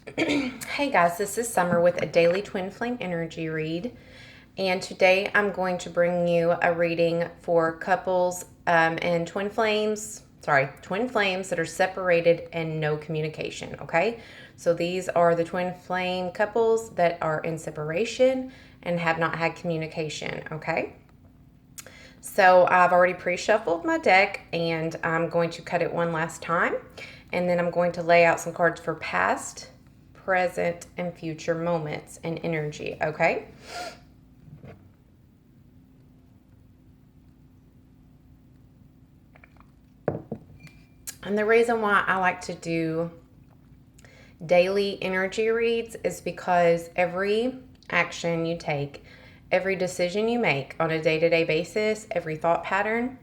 Hey guys, this is Summer with a daily twin flame energy read, and today I'm going to bring you a reading for couples and twin flames that are separated and no communication. Okay, so these are the twin flame couples that are in separation and have not had communication. Okay, so I've already pre-shuffled my deck, and I'm going to cut it one last time, and then I'm going to lay out some cards for past, present, and future moments and energy. Okay, and the reason why I like to do daily energy reads is because every action you take, every decision you make on a day-to-day basis, every thought pattern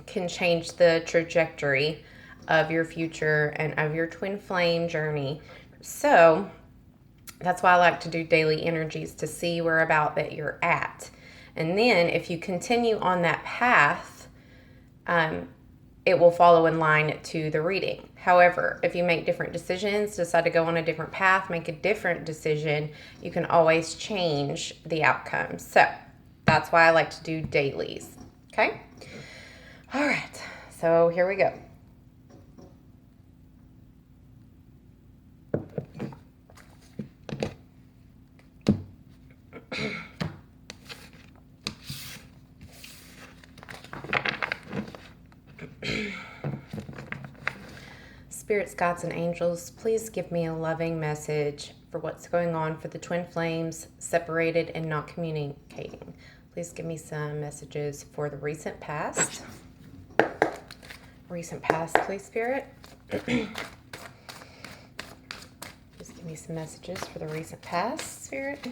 can change the trajectory of your future and of your twin flame journey. So that's why I like to do daily energies, to see where about that you're at. And then if you continue on that path, it will follow in line to the reading. However, if you make different decisions, decide to go on a different path, make a different decision, you can always change the outcome. So that's why I like to do dailies. Okay? All right. So here we go. Spirits, guides, and angels, please give me a loving message for what's going on for the twin flames, separated and not communicating. Please give me some messages for the recent past. Recent past, please, Spirit. Just give me some messages for the recent past, Spirit.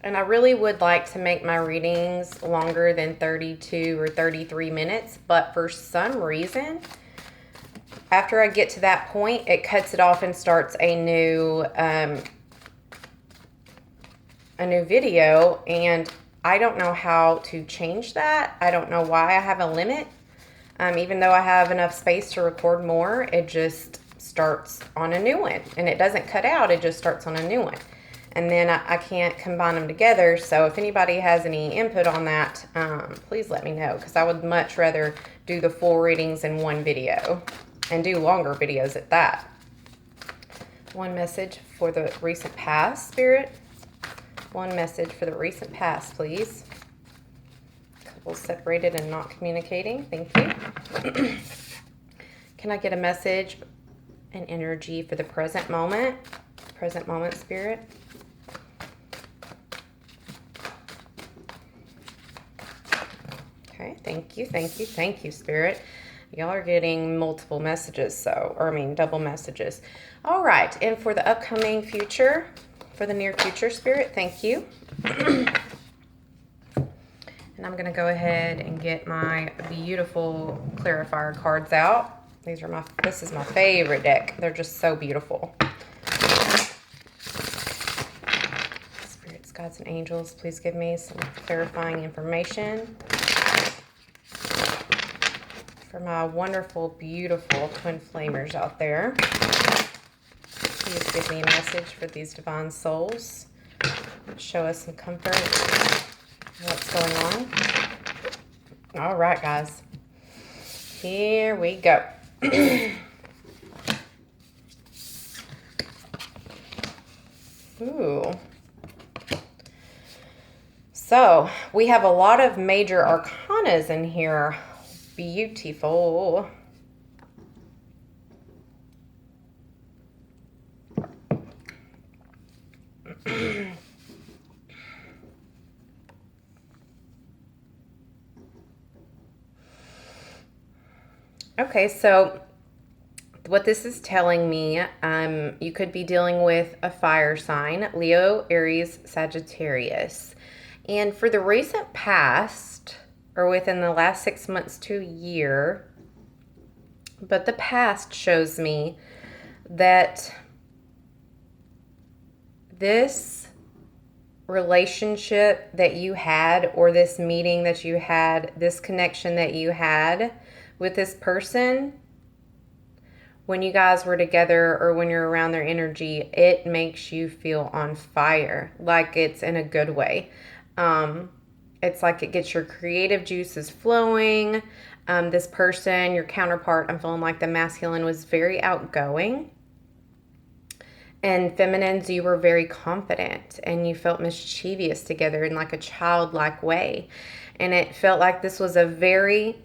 And I really would like to make my readings longer than 32 or 33 minutes, but for some reason, after I get to that point, it cuts it off and starts a new video, and I don't know how to change that. I don't know why I have a limit. Even though I have enough space to record more, it just starts on a new one, and it doesn't cut out, it just starts on a new one. And then I can't combine them together. So if anybody has any input on that, please let me know, because I would much rather do the full readings in one video and do longer videos at that. One message for the recent past, Spirit. One message for the recent past, please. Couples separated and not communicating. Thank you. Can I get a message and energy for the present moment? Present moment, Spirit. Okay, thank you, Spirit. Y'all are getting multiple messages, double messages. All right, and for the upcoming future, for the near future, Spirit, thank you. And I'm going to go ahead and get my beautiful clarifier cards out. This is my favorite deck. They're just so beautiful. Spirits, guides, and angels, please give me some clarifying information for my wonderful, beautiful twin flamers out there. Please give me a message for these divine souls. Show us some comfort. What's going on? All right, guys. Here we go. Ooh. So we have a lot of major arcanas in here. Beautiful. Okay, so what this is telling me, you could be dealing with a fire sign, Leo, Aries, Sagittarius. And for the recent past, or within the last 6 months to a year, but the past shows me that this relationship that you had, or this meeting that you had, this connection that you had with this person, when you guys were together or when you're around their energy, it makes you feel on fire, like it's in a good way. It's like it gets your creative juices flowing. This person, your counterpart, I'm feeling like the masculine was very outgoing. And feminines, you were very confident and you felt mischievous together in like a childlike way. And it felt like this was a very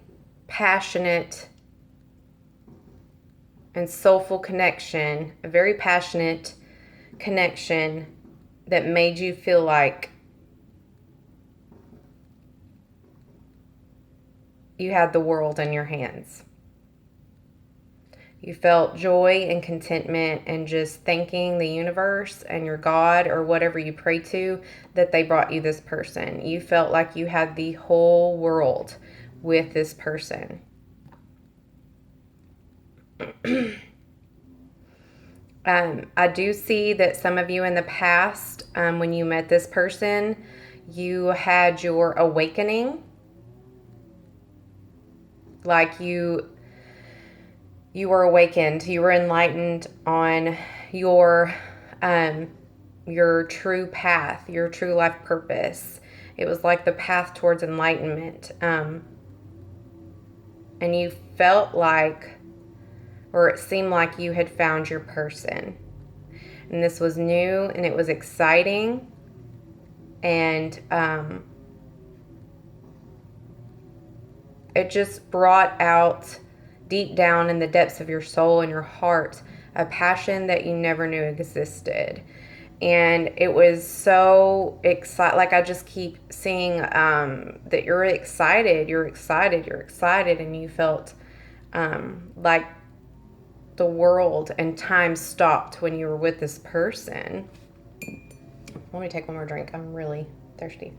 passionate and soulful connection, a very passionate connection that made you feel like you had the world in your hands. You felt joy and contentment and just thanking the universe and your God or whatever you pray to that they brought you this person. You felt like you had the whole world with this person. I do see that some of you in the past, when you met this person, you had your awakening. Like you were awakened, you were enlightened on your true path, your true life purpose. It was like the path towards enlightenment. And you felt like, or it seemed like you had found your person. And this was new and it was exciting. And it just brought out deep down in the depths of your soul and your heart a passion that you never knew existed. And it was so exciting. Like I just keep seeing that you're excited, and you felt like the world and time stopped when you were with this person. Let me take one more drink. I'm really thirsty.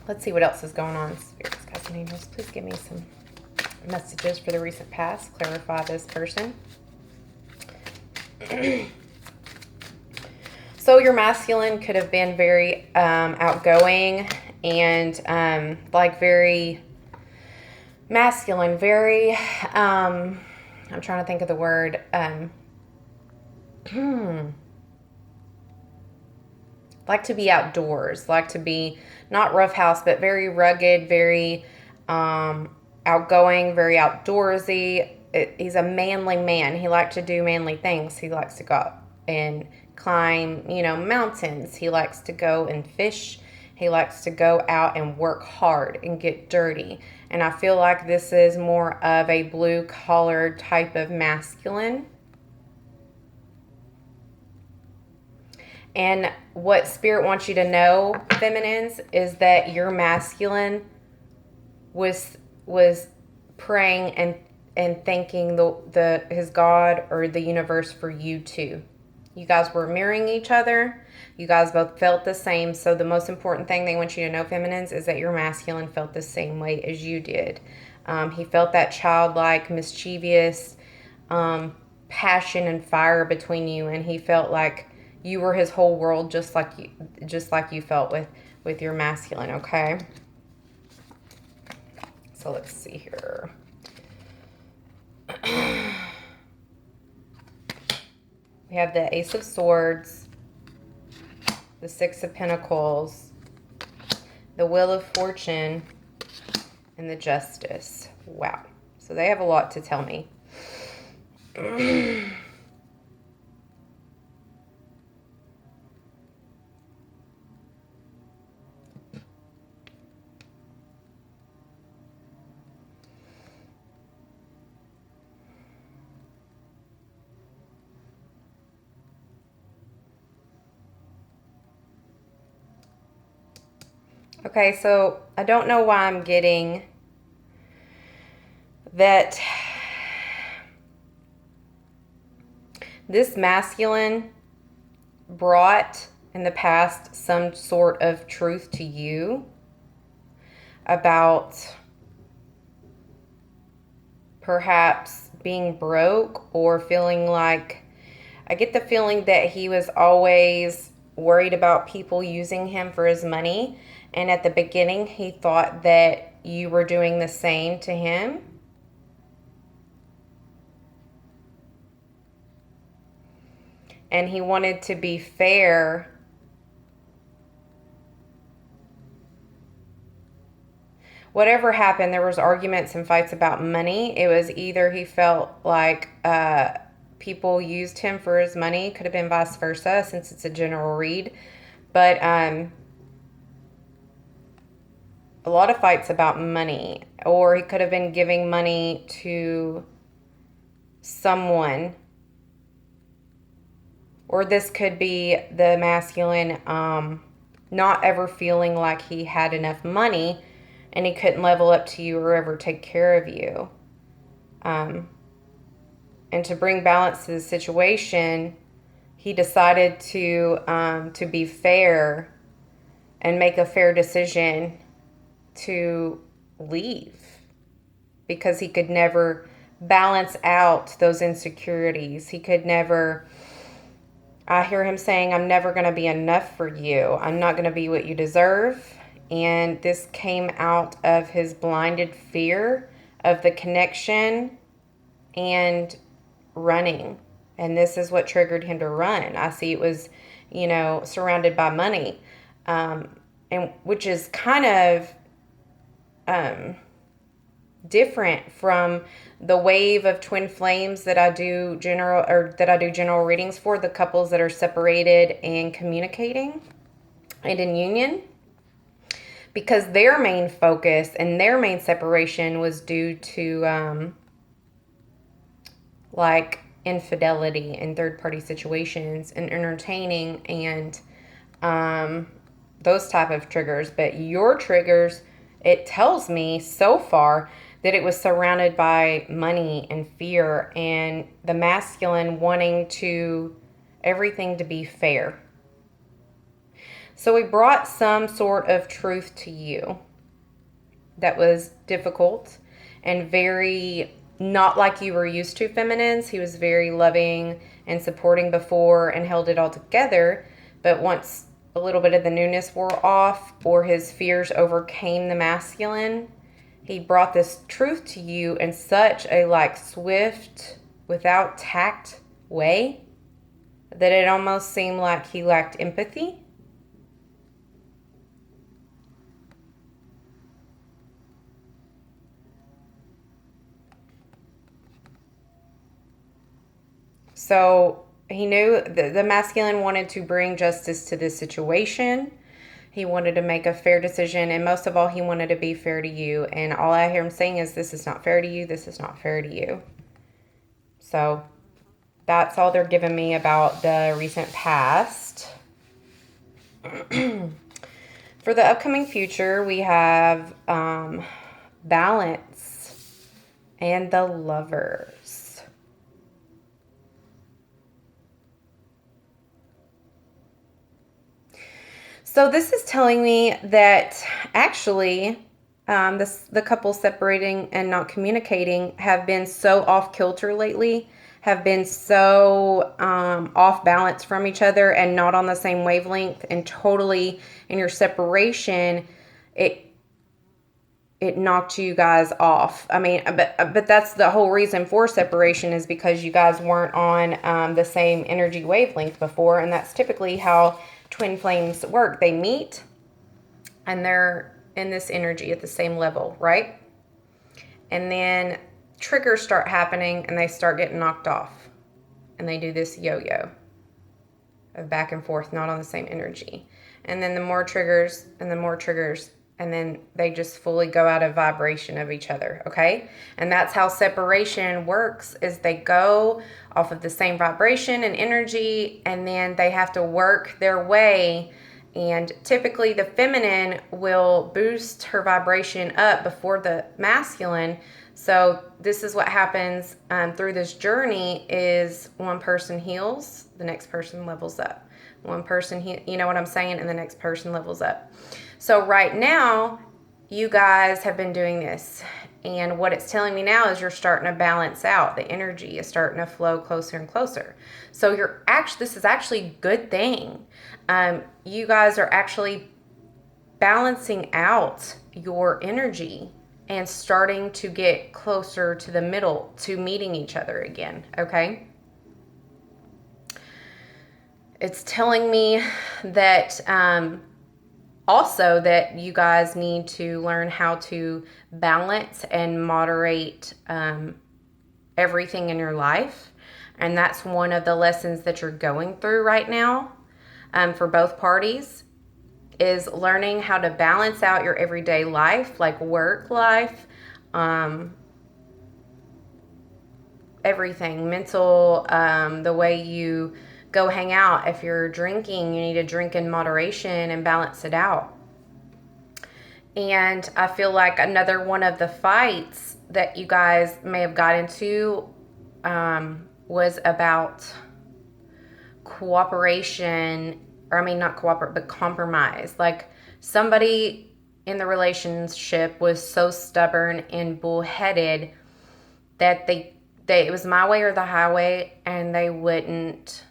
Let's see what else is going on. Spirits, guides, and angels, please give me some messages for the recent past. Clarify this person. So your masculine could have been very outgoing and like very masculine, very, I'm trying to think of the word, like to be outdoors, like to be not roughhouse, but very rugged, very outgoing, very outdoorsy. He's a manly man. He likes to do manly things. He likes to go out and climb, mountains. He likes to go and fish. He likes to go out and work hard and get dirty. And I feel like this is more of a blue-collar type of masculine. And what Spirit wants you to know, feminines, is that your masculine was praying and thanking his God or the universe for you too. You guys were mirroring each other. You guys both felt the same. So the most important thing they want you to know, feminines, is that your masculine felt the same way as you did. He felt that childlike, mischievous passion and fire between you, and he felt like you were his whole world, just like you felt with your masculine. Okay. So let's see here. We have the Ace of Swords, the Six of Pentacles, the Wheel of Fortune, and the Justice. Wow. So they have a lot to tell me. Okay, so I don't know why I'm getting that this masculine brought in the past some sort of truth to you about perhaps being broke or feeling like, I get the feeling that he was always worried about people using him for his money. And at the beginning, he thought that you were doing the same to him. And he wanted to be fair. Whatever happened, there was arguments and fights about money. It was either he felt like people used him for his money. Could have been vice versa, since it's a general read. But a lot of fights about money. Or he could have been giving money to someone. Or this could be the masculine not ever feeling like he had enough money and he couldn't level up to you or ever take care of you. And to bring balance to the situation, he decided to be fair and make a fair decision to leave, because he could never balance out those insecurities. He could never, I hear him saying, I'm never going to be enough for you. I'm not going to be what you deserve. And this came out of his blinded fear of the connection and running. And this is what triggered him to run. I see it was, surrounded by money. And which is kind of different from the wave of twin flames that I do general readings for, the couples that are separated and communicating and in union, because their main focus and their main separation was due to like infidelity and third-party situations and entertaining and those type of triggers. But your triggers, it tells me so far that it was surrounded by money and fear and the masculine wanting everything to be fair. So we brought some sort of truth to you that was difficult and very not like you were used to feminines. He was very loving and supporting before and held it all together. But once a little bit of the newness wore off or his fears overcame the masculine, he brought this truth to you in such a swift, without tact way that it almost seemed like he lacked empathy. So he knew the masculine wanted to bring justice to this situation. He wanted to make a fair decision, and most of all, he wanted to be fair to you. And all I hear him saying is, this is not fair to you, this is not fair to you. So that's all they're giving me about the recent past. For the upcoming future, we have balance and the Lovers. So this is telling me that actually the couple separating and not communicating have been so off kilter lately, have been so off balance from each other and not on the same wavelength, and totally in your separation, it knocked you guys off. I mean, but that's the whole reason for separation, is because you guys weren't on the same energy wavelength before, and that's typically how twin flames work. They meet and they're in this energy at the same level, right? And then triggers start happening and they start getting knocked off, and they do this yo-yo of back and forth, not on the same energy. And then the more triggers and the more triggers, and then they just fully go out of vibration of each other, okay? And that's how separation works, is they go off of the same vibration and energy, and then they have to work their way. And typically the feminine will boost her vibration up before the masculine. So this is what happens through this journey, is one person heals, the next person levels up. One person, you know what I'm saying? And the next person levels up. So right now, you guys have been doing this. And what it's telling me now is you're starting to balance out. The energy is starting to flow closer and closer. So this is actually a good thing. You guys are actually balancing out your energy and starting to get closer to the middle, to meeting each other again, okay? It's telling me that also that you guys need to learn how to balance and moderate everything in your life. And that's one of the lessons that you're going through right now for both parties, is learning how to balance out your everyday life, like work life, everything, mental, the way you go hang out. If you're drinking, you need to drink in moderation and balance it out. And I feel like another one of the fights that you guys may have got into was about cooperation, or I mean not cooperate, but compromise. Like somebody in the relationship was so stubborn and bullheaded that it was my way or the highway, and they wouldn't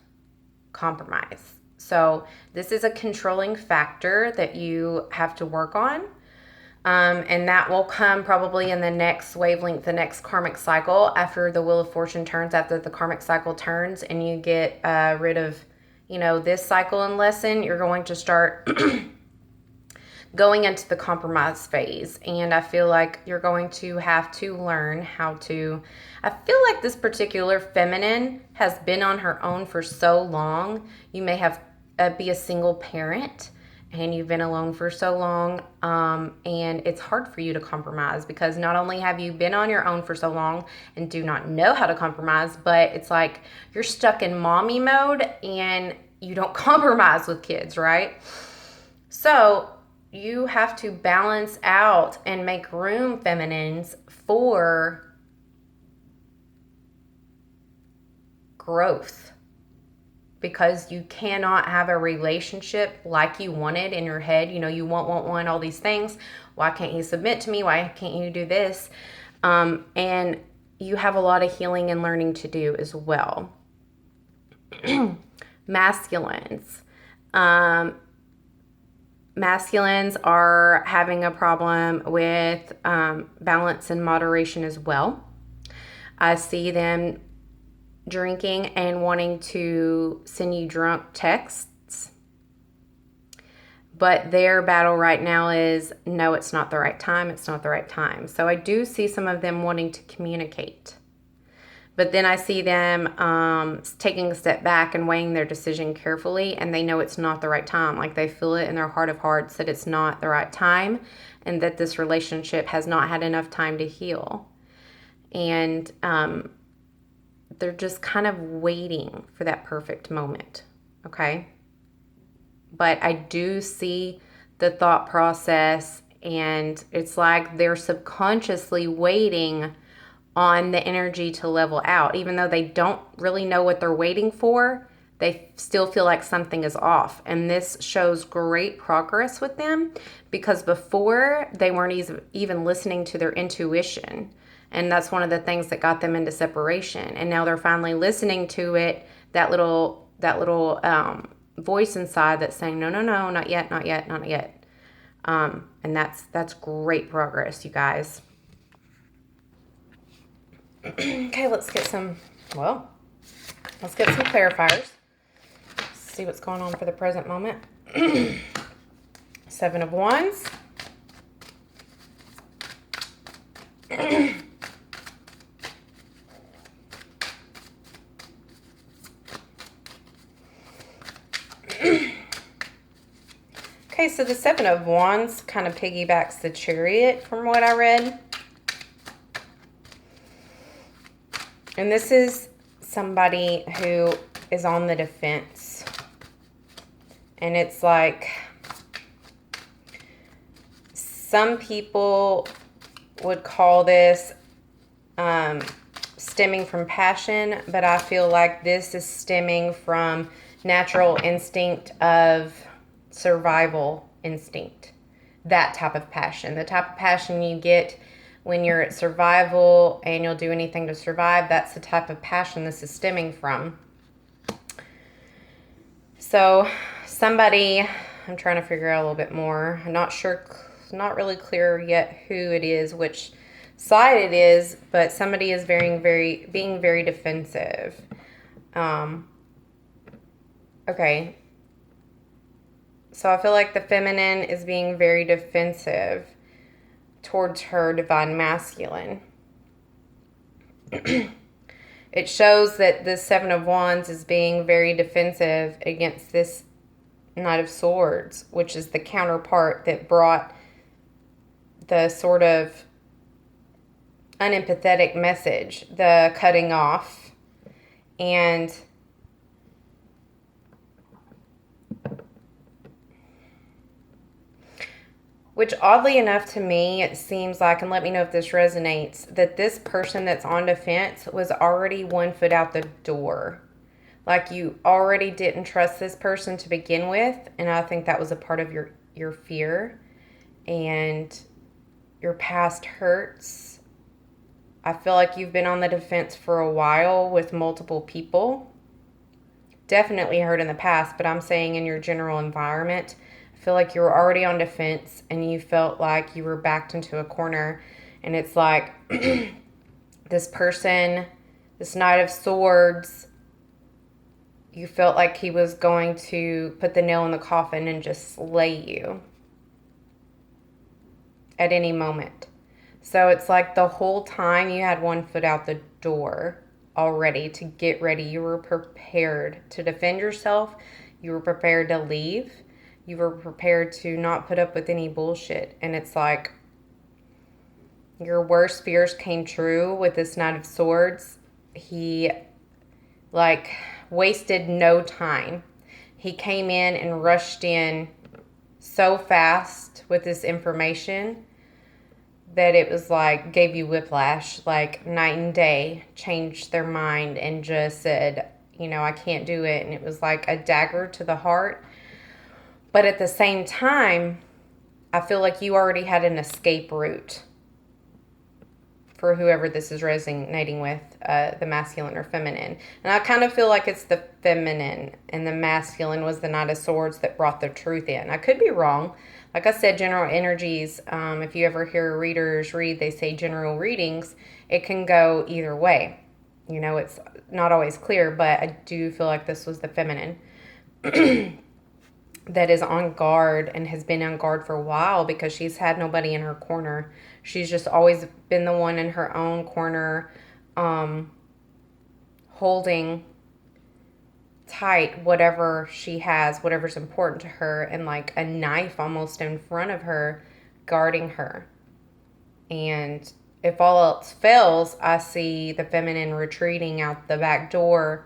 compromise. So this is a controlling factor that you have to work on. And that will come probably in the next wavelength, the next karmic cycle, after the Wheel of Fortune turns, after the karmic cycle turns, and you get rid of, this cycle and lesson. You're going to start going into the compromise phase. And I feel like you're going to have to learn how to, I feel like this particular feminine has been on her own for so long. You may have be a single parent, and you've been alone for so long, and it's hard for you to compromise, because not only have you been on your own for so long and do not know how to compromise, but it's like you're stuck in mommy mode and you don't compromise with kids, right? So you have to balance out and make room, feminines, for growth. Because you cannot have a relationship like you wanted in your head. You want, all these things. Why can't you submit to me? Why can't you do this? And you have a lot of healing and learning to do as well. Masculines. Masculines are having a problem with balance and moderation as well. I see them drinking and wanting to send you drunk texts, but their battle right now is, no, it's not the right time. It's not the right time. So I do see some of them wanting to communicate, but then I see them taking a step back and weighing their decision carefully, and they know it's not the right time. Like they feel it in their heart of hearts that it's not the right time, and that this relationship has not had enough time to heal. And they're just kind of waiting for that perfect moment, okay? But I do see the thought process, and it's like they're subconsciously waiting on the energy to level out. Even though they don't really know what they're waiting for, they still feel like something is off. And this shows great progress with them, because before they weren't even listening to their intuition. And that's one of the things that got them into separation. And now they're finally listening to it, that little voice inside that's saying, no, not yet, not yet, not yet. And that's great progress, you guys. Okay, let's get some clarifiers. See what's going on for the present moment. 7 of Wands. Okay, so the 7 of Wands kind of piggybacks the Chariot from what I read. And this is somebody who is on the defense. And it's like some people would call this stemming from passion, but I feel like this is stemming from natural instinct of survival instinct. That type of passion. The type of passion you get when you're at survival and you'll do anything to survive. That's the type of passion this is stemming from. So somebody, I'm trying to figure out a little bit more. I'm not sure, not really clear yet who it is, which side it is, but somebody is being very defensive. Okay. So I feel like the feminine is being very defensive towards her divine masculine. It shows that the Seven of Wands is being very defensive against this Knight of Swords, which is the counterpart that brought the sort of unempathetic message, the cutting off, and which oddly enough to me, it seems like, and let me know if this resonates, that this person that's on defense was already 1 foot out the door. Like you already didn't trust this person to begin with. And I think that was a part of your fear and your past hurts. I feel like you've been on the defense for a while with multiple people. Definitely hurt in the past, but I'm saying in your general environment, I feel like you were already on defense and you felt like you were backed into a corner. And it's like this person, this Knight of Swords, you felt like he was going to put the nail in the coffin and just slay you at any moment. So it's like the whole time you had 1 foot out the door already to get ready. You were prepared to defend yourself. You were prepared to leave. You were prepared to not put up with any bullshit. And it's like your worst fears came true with this Knight of Swords. He like wasted no time. He came in and rushed in so fast with this information that it was like gave you whiplash, like night and day, changed their mind and just said, you know, I can't do it. And it was like a dagger to the heart. But at the same time, I feel like you already had an escape route for whoever this is resonating with, the masculine or feminine. And I kind of feel like it's the feminine and the masculine was the Knight of Swords that brought the truth in. I could be wrong. Like I said, general energies, if you ever hear readers read, they say general readings, it can go either way. You know, it's not always clear, but I do feel like this was the feminine that is on guard and has been on guard for a while because she's had nobody in her corner. She's just always been the one in her own corner, holding tight whatever she has, whatever's important to her, and like a knife almost in front of her, guarding her. And if all else fails, I see the feminine retreating out the back door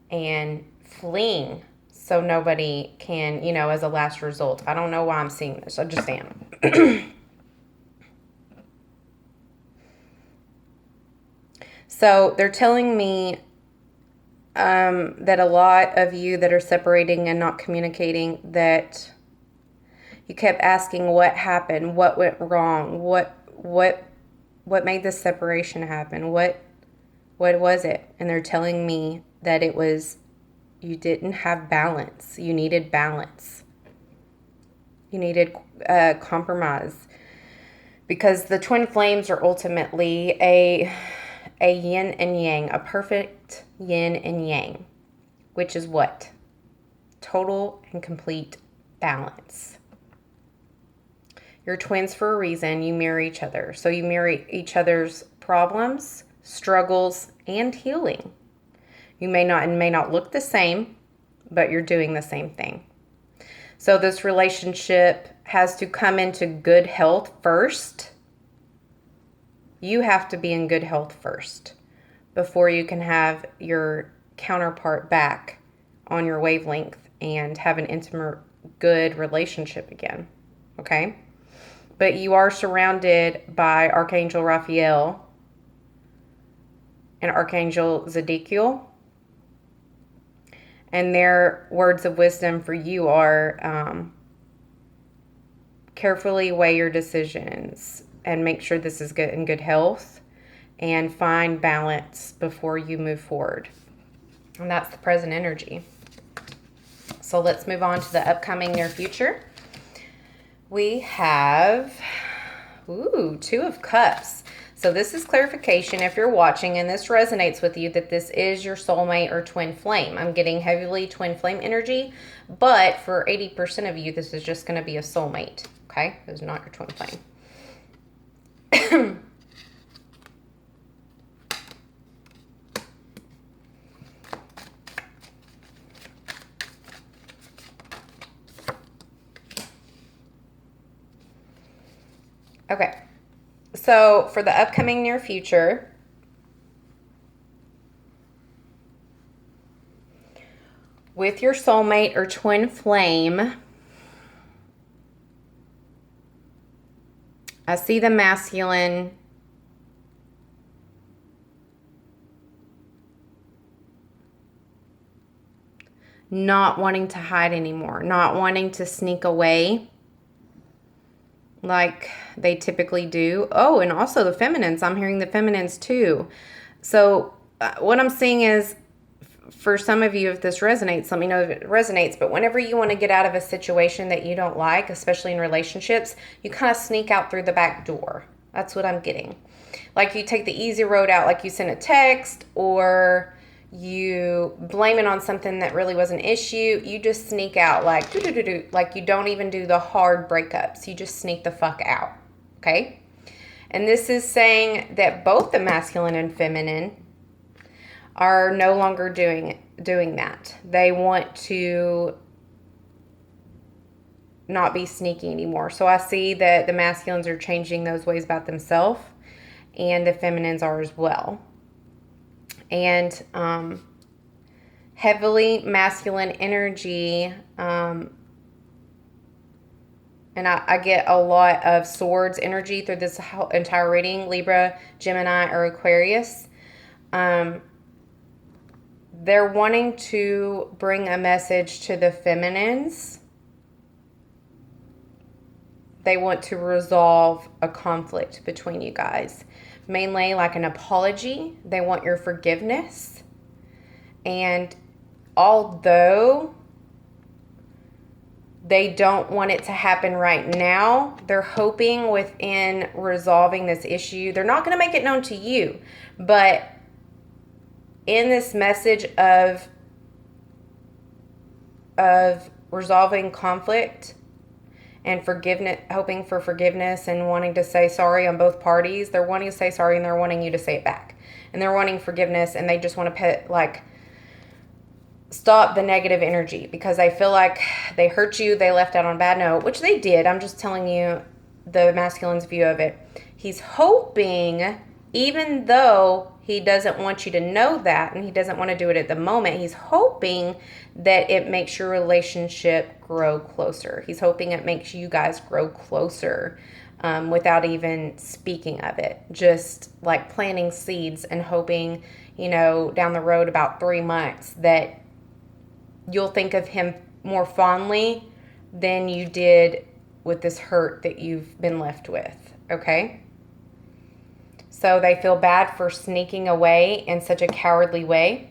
and fleeing. So nobody can, you know, as a last result. I don't know why I'm seeing this. I just am. So they're telling me that a lot of you that are separating and not communicating, that you kept asking what happened, what went wrong, what made this separation happen, what was it? And they're telling me that it was you didn't have balance. You needed balance. You needed compromise. Because the twin flames are ultimately a yin and yang, a perfect yin and yang, which is what? Total and complete balance. You're twins for a reason. You mirror each other. So you mirror each other's problems, struggles, and healing. You may not look the same, but you're doing the same thing. So this relationship has to come into good health first. You have to be in good health first before you can have your counterpart back on your wavelength and have an intimate, good relationship again. Okay? But you are surrounded by Archangel Raphael and Archangel Zedekiel. And their words of wisdom for you are carefully weigh your decisions. and make sure this is good in good health, and find balance before you move forward. And that's the present energy. So let's move on to the upcoming near future. We have, Two of Cups. So this is clarification if you're watching and this resonates with you, that this is your soulmate or twin flame. I'm getting heavily twin flame energy, but for 80% of you, this is just going to be a soulmate. Okay? This is not your twin flame. Okay, so for the upcoming near future, with your soulmate or twin flame, I see the masculine not wanting to hide anymore, not wanting to sneak away like they typically do. Oh, and also the feminines. I'm hearing the feminines too. So what I'm seeing is, for some of you, if this resonates, let me know if it resonates. But whenever you want to get out of a situation that you don't like, especially in relationships, you kind of sneak out through the back door. That's what I'm getting. Like you take the easy road out, like you send a text, or you blame it on something that really was an issue. You just sneak out like like you don't even do the hard breakups. You just sneak the fuck out. Okay? And this is saying that both the masculine and feminine are no longer doing that. They want to not be sneaky anymore. So I see that the masculines are changing those ways about themselves, and the feminines are as well. And heavily masculine energy, and I get a lot of swords energy through this entire reading, Libra, Gemini, or Aquarius. They're wanting to bring a message to the feminines. They want to resolve a conflict between you guys. Mainly like an apology. They want your forgiveness. And although they don't want it to happen right now, they're hoping within resolving this issue. They're not going to make it known to you, but in this message of resolving conflict and forgiveness, hoping for forgiveness and wanting to say sorry on both parties, they're wanting to say sorry and they're wanting you to say it back. And they're wanting forgiveness, and they just want to stop the negative energy, because I feel like they hurt you, they left out on a bad note, which they did. I'm just telling you the masculine's view of it. He's hoping, even though he doesn't want you to know that, and he doesn't want to do it at the moment, he's hoping that it makes your relationship grow closer. He's hoping it makes you guys grow closer without even speaking of it. Just like planting seeds and hoping, down the road about 3 months that you'll think of him more fondly than you did with this hurt that you've been left with, okay? So they feel bad for sneaking away in such a cowardly way.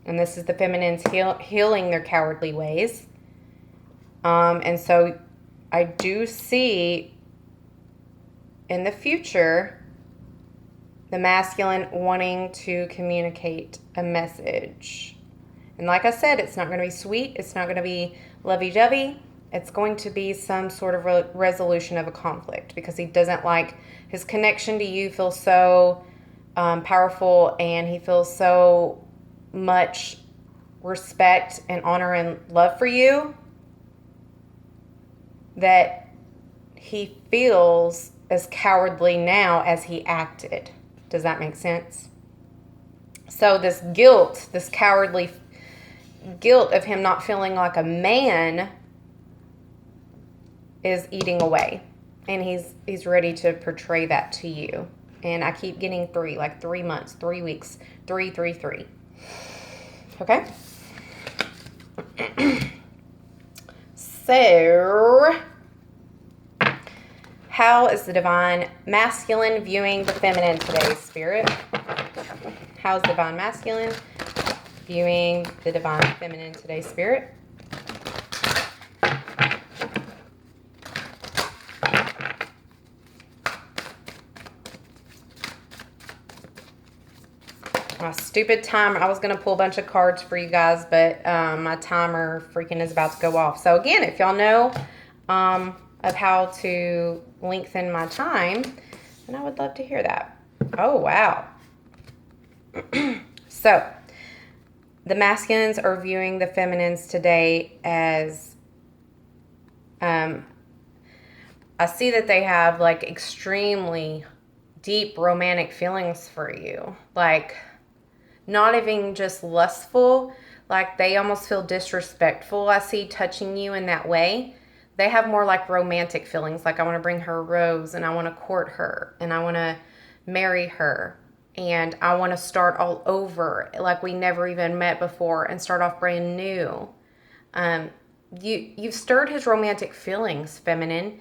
And this is the feminines healing their cowardly ways. And so I do see in the future the masculine wanting to communicate a message. And like I said, it's not going to be sweet. It's not going to be lovey-dovey. It's going to be some sort of resolution of a conflict, because he doesn't like his connection to you, feels so powerful, and he feels so much respect and honor and love for you that he feels as cowardly now as he acted. Does that make sense? So this guilt, this cowardly guilt of him not feeling like a man is eating away, and he's ready to portray that to you. And I keep getting 3, like 3 months, 3 weeks, 3, 3, 3. Okay? So, how is the divine masculine viewing the feminine today, Spirit? How's divine masculine viewing the divine feminine today, Spirit? My stupid timer. I was going to pull a bunch of cards for you guys, but my timer freaking is about to go off. So again, if y'all know of how to lengthen my time, then I would love to hear that. Oh, wow. So the masculines are viewing the feminines today as, I see that they have like extremely deep romantic feelings for you. Like, not even just lustful, like they almost feel disrespectful. I see touching you in that way. They have more like romantic feelings. Like, I want to bring her a rose and I want to court her and I want to marry her and I want to start all over like we never even met before and start off brand new. You've stirred his romantic feelings, feminine,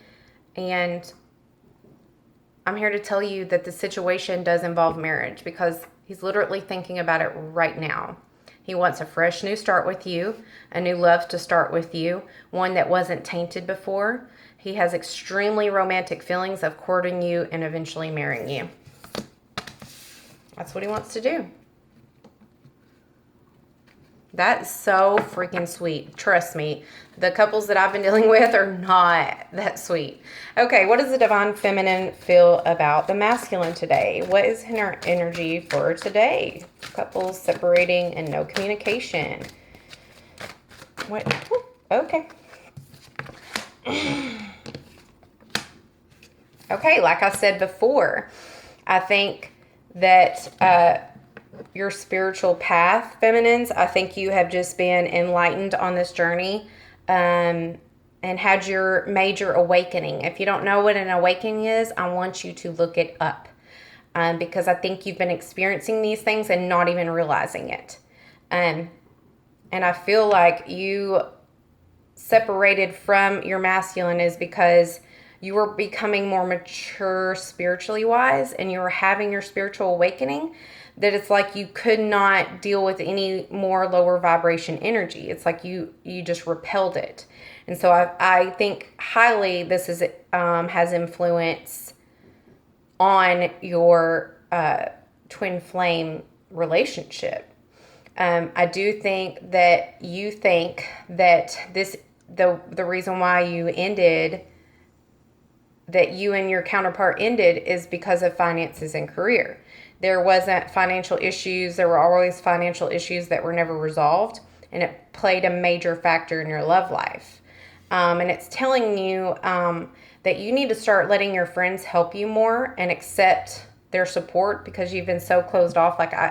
and I'm here to tell you that the situation does involve marriage because he's literally thinking about it right now. He wants a fresh new start with you, a new love to start with you, one that wasn't tainted before. He has extremely romantic feelings of courting you and eventually marrying you. That's what he wants to do. That's so freaking sweet. Trust me, the couples that I've been dealing with are not that sweet. Okay, what does the divine feminine feel about the masculine today? What is her energy for today? Couples separating and no communication. What? Okay. Okay, like I said before, I think that your spiritual path, feminines, I think you have just been enlightened on this journey and had your major awakening. If you don't know what an awakening is, I want you to look it up because I think you've been experiencing these things and not even realizing it. And I feel like you separated from your masculine is because you were becoming more mature spiritually wise and you were having your spiritual awakening, that it's like you could not deal with any more lower vibration energy. It's like you just repelled it. And so I think highly this is has influence on your twin flame relationship. I do think that you think that the reason why you ended, that you and your counterpart ended, is because of finances and career. There wasn't financial issues. There were always financial issues that were never resolved, and it played a major factor in your love life. And it's telling you that you need to start letting your friends help you more and accept their support because you've been so closed off. Like